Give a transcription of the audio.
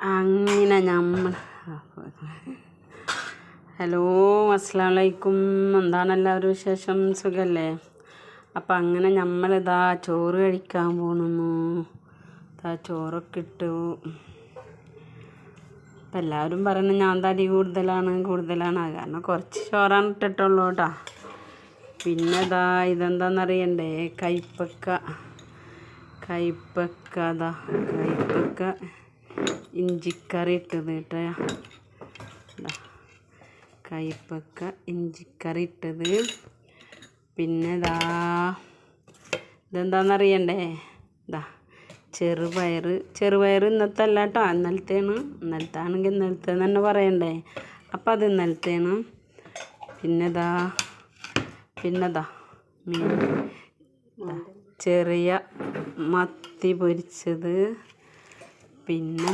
അങ്ങനെ നമ്മൾ ഹലോ അസ്സലാമു അലൈക്കും. എന്താണ് എല്ലാവരും വിശേഷം? സുഖല്ലേ? അപ്പം അങ്ങനെ നമ്മളിതാ ചോറ് കഴിക്കാൻ പോണു. ഇതാ ചോറൊക്കെ ഇട്ടു. അപ്പം എല്ലാവരും പറയുന്നത് ഞാൻ തടി കൂടുതലാണ് കാരണം കുറച്ച് ചോറാണ് ഇട്ടിട്ടുള്ളൂ കേട്ടോ. പിന്നെ ഇതാ ഇതെന്താണെന്നറിയണ്ടേ? കയ്പ്പക്ക ഇഞ്ചിക്കറി ഇട്ടത് കേട്ടോ. കയ്പ്പക്ക ഇഞ്ചിക്കറി ഇട്ടത്. പിന്നെ ഇതെന്താണെന്നറിയണ്ടേ? ചെറുപയർ ഇന്നത്തെ അല്ല കേട്ടോ, ഇന്നലത്തെ ആണെങ്കിൽ ഇന്നലത്തെ തന്നെ പറയണ്ടേ. അപ്പം അത് ഇന്നലത്തെയാണ്. പിന്നെതാ മീൻ ചെറിയ മത്തി പൊരിച്ചത്. പിന്നെ